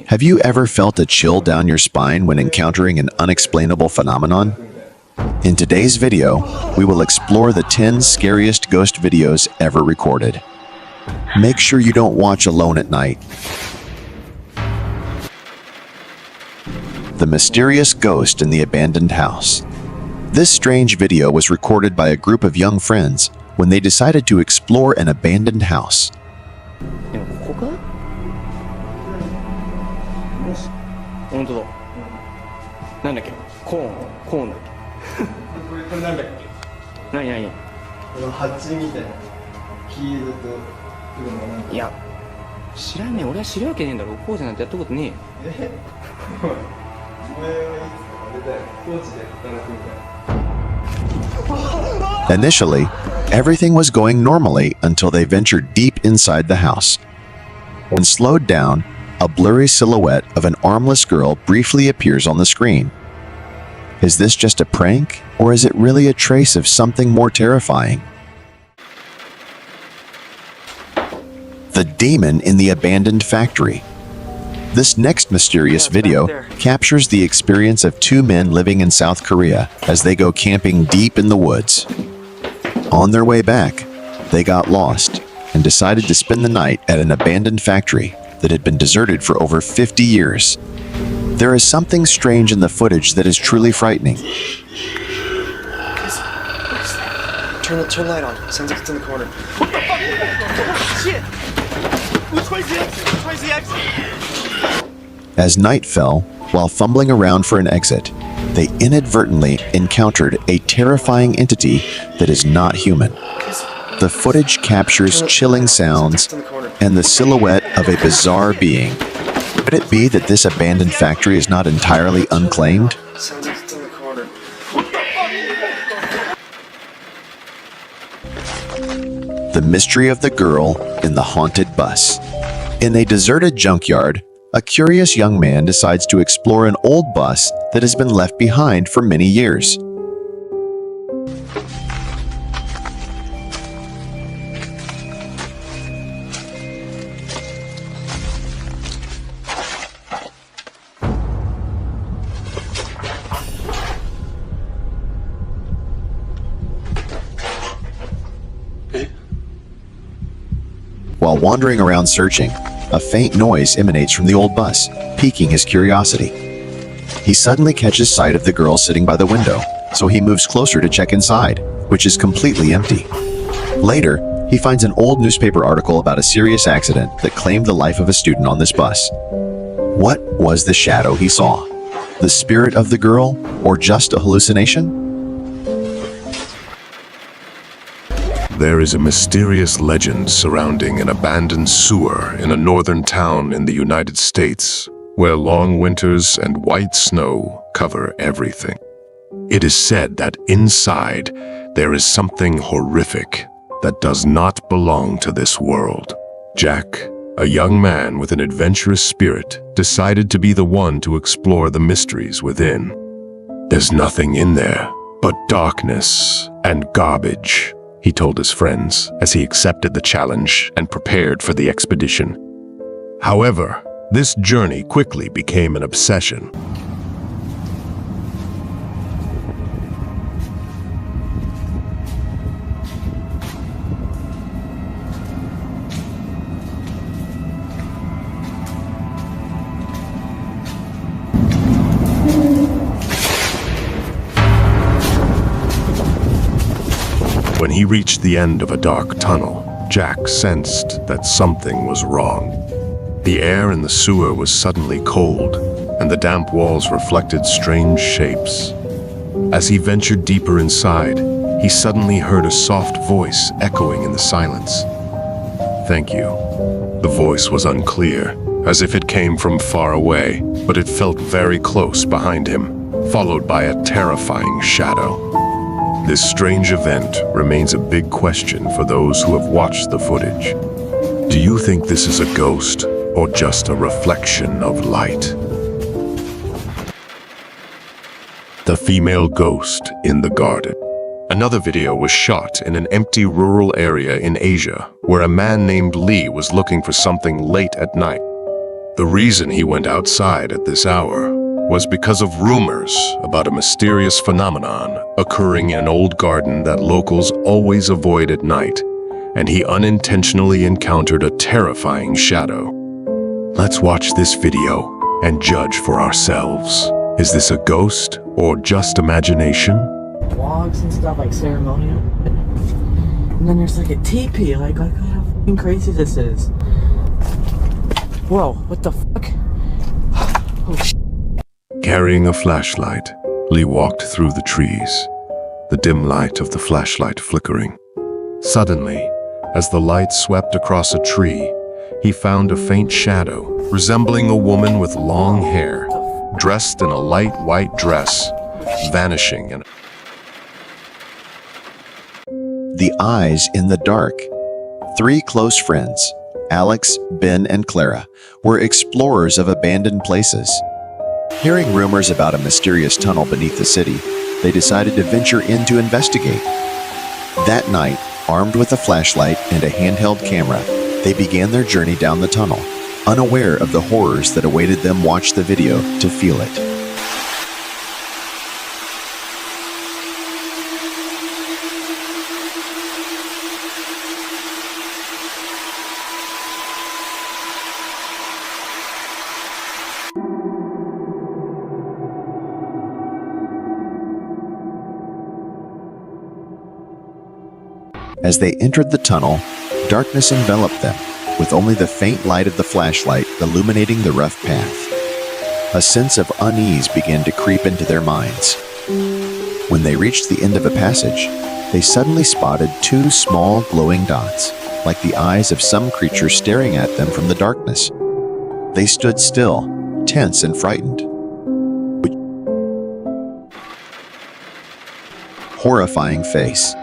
Have you ever felt a chill down your spine when encountering an unexplainable phenomenon? In today's video, we will explore the 10 scariest ghost videos ever recorded. Make sure you don't watch alone at night. The mysterious ghost in the abandoned house. This strange video was recorded by a group of young friends when they decided to explore an abandoned house. でもここか？本当だ。なんだっけ？コーンだっけ？これなんだっけ？何？この蜂みたいな黄色と黒のなんか。いや、知らねえ。俺は知るわけねえんだろ。こうじゃなんてやったことねえ。お前はいつかあれだよ。高知で働くみたいな。 Initially, everything was going normally until they ventured deep inside the house. When slowed down, a blurry silhouette of an armless girl briefly appears on the screen. Is this just a prank, or is it really a trace of something more terrifying? The demon in the abandoned factory. This next mysterious video captures the experience of two men living in South Korea as they go camping deep in the woods. On their way back, they got lost and decided to spend the night at an abandoned factory that had been deserted for over 50 years. There is something strange in the footage that is truly frightening. Turn the light on. Sounds like it's in the corner. What the fuck? Shit! Which way's the exit? Which way's the exit? As night fell, while fumbling around for an exit, they inadvertently encountered a terrifying entity that is not human. The footage captures chilling sounds and the silhouette of a bizarre being. Could it be that this abandoned factory is not entirely unclaimed? Sounds like it's in the corner. The mystery of the girl in the haunted bus. In a deserted junkyard, a curious young man decides to explore an old bus that has been left behind for many years. While wandering around searching, a faint noise emanates from the old bus, piquing his curiosity. He suddenly catches sight of the girl sitting by the window, so he moves closer to check inside, which is completely empty. Later, he finds an old newspaper article about a serious accident that claimed the life of a student on this bus. What was the shadow he saw? The spirit of the girl, or just a hallucination? There is a mysterious legend surrounding an abandoned sewer in a northern town in the United States, where long winters and white snow cover everything. It is said that inside there is something horrific that does not belong to this world. Jack, a young man with an adventurous spirit, decided to be the one to explore the mysteries within. There's nothing in there but darkness and garbage, he told his friends as he accepted the challenge and prepared for the expedition. However, this journey quickly became an obsession. When he reached the end of a dark tunnel, Jack sensed that something was wrong. The air in the sewer was suddenly cold, and the damp walls reflected strange shapes. As he ventured deeper inside, he suddenly heard a soft voice echoing in the silence. "Thank you." The voice was unclear, as if it came from far away, but it felt very close behind him, followed by a terrifying shadow. This strange event remains a big question for those who have watched the footage. Do you think this is a ghost or just a reflection of light? The female ghost in the garden. Another video was shot in an empty rural area in Asia, where a man named Lee was looking for something late at night. The reason he went outside at this hour was because of rumors about a mysterious phenomenon occurring in an old garden that locals always avoid at night, and he unintentionally encountered a terrifying shadow. Let's watch this video and judge for ourselves. Is this a ghost or just imagination? Vlogs and stuff, like ceremonial. And then there's like a teepee, like look how fucking crazy this is. Whoa, what the fuck? Oh shit. Carrying a flashlight, Lee walked through the trees, the dim light of the flashlight flickering. Suddenly, as the light swept across a tree, he found a faint shadow resembling a woman with long hair, dressed in a light white dress, vanishing in The Eyes in the Dark. 3 close friends, Alex, Ben, and Clara, were explorers of abandoned places. Hearing rumors about a mysterious tunnel beneath the city, they decided to venture in to investigate. That night, armed with a flashlight and a handheld camera, they began their journey down the tunnel, unaware of the horrors that awaited them. Watch the video to feel it. As they entered the tunnel, darkness enveloped them, with only the faint light of the flashlight illuminating the rough path. A sense of unease began to creep into their minds. When they reached the end of a passage, they suddenly spotted 2 small glowing dots, like the eyes of some creature staring at them from the darkness. They stood still, tense and frightened. Horrifying face.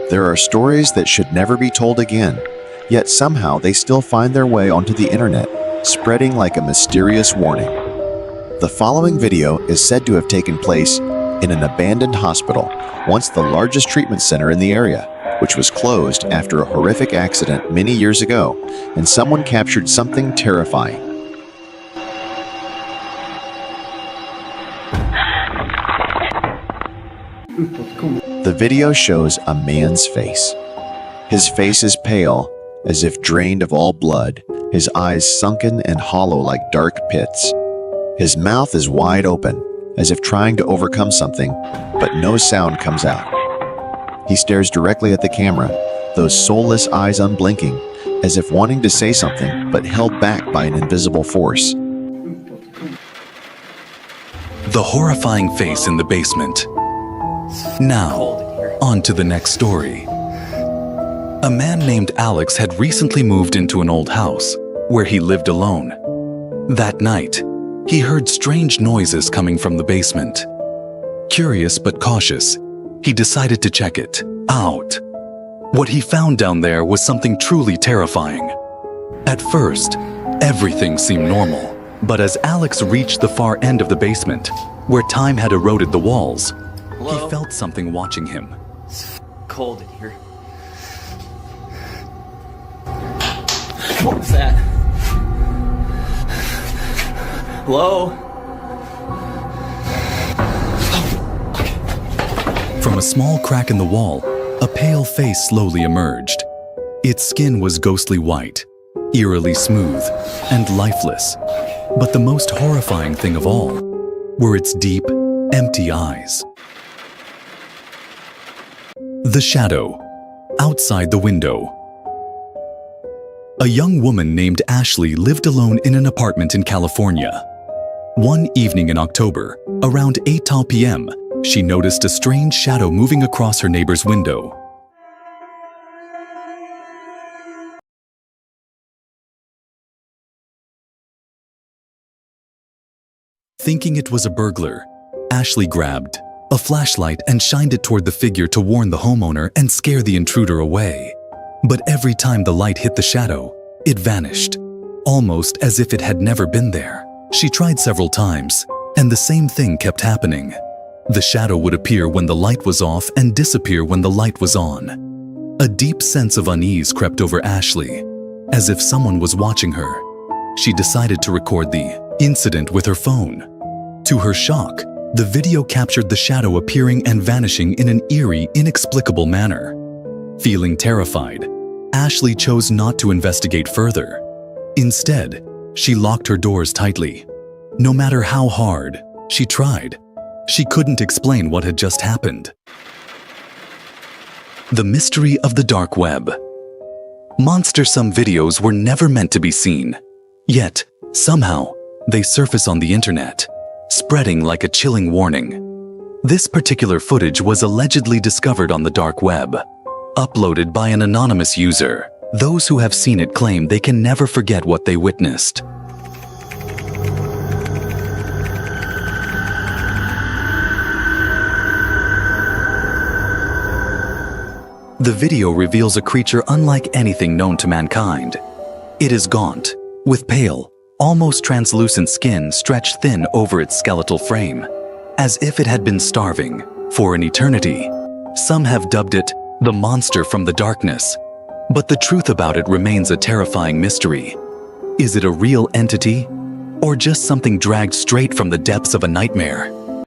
There are stories that should never be told again, yet somehow they still find their way onto the internet, spreading like a mysterious warning. The following video is said to have taken place in an abandoned hospital, once the largest treatment center in the area, which was closed after a horrific accident many years ago, and someone captured something terrifying. The video shows a man's face. His face is pale, as if drained of all blood, his eyes sunken and hollow like dark pits. His mouth is wide open, as if trying to overcome something, but no sound comes out. He stares directly at the camera, those soulless eyes unblinking, as if wanting to say something, but held back by an invisible force. The horrifying face in the basement. Now, on to the next story. A man named Alex had recently moved into an old house where he lived alone. That night, he heard strange noises coming from the basement. Curious but cautious, he decided to check it out. What he found down there was something truly terrifying. At first, everything seemed normal, but as Alex reached the far end of the basement, where time had eroded the walls, Hello? he felt something watching him. It's cold in here. What was that? Hello? From a small crack in the wall, a pale face slowly emerged. Its skin was ghostly white, eerily smooth, and lifeless. But the most horrifying thing of all were its deep, empty eyes. The shadow, outside the window. A young woman named Ashley lived alone in an apartment in California. One evening in October, around 8 p.m., she noticed a strange shadow moving across her neighbor's window. Thinking it was a burglar, Ashley grabbed a flashlight and shined it toward the figure to warn the homeowner and scare the intruder away. But every time the light hit the shadow, it vanished, almost as if it had never been there. She tried several times, and the same thing kept happening. The shadow would appear when the light was off and disappear when the light was on. A deep sense of unease crept over Ashley, as if someone was watching her. she decided to record the incident with her phone. To her shock, the video captured the shadow appearing and vanishing in an eerie, inexplicable manner. Feeling terrified, Ashley chose not to investigate further. Instead, she locked her doors tightly. No matter how hard she tried, she couldn't explain what had just happened. The mystery of the dark web. Monstersome videos were never meant to be seen. Yet, somehow, they surface on the internet, spreading like a chilling warning. This particular footage was allegedly discovered on the dark web, uploaded by an anonymous user. Those who have seen it claim they can never forget what they witnessed. The video reveals a creature unlike anything known to mankind. It is gaunt, with pale, almost translucent skin stretched thin over its skeletal frame, as if it had been starving for an eternity. Some have dubbed it the monster from the darkness, but the truth about it remains a terrifying mystery. Is it a real entity, or just something dragged straight from the depths of a nightmare?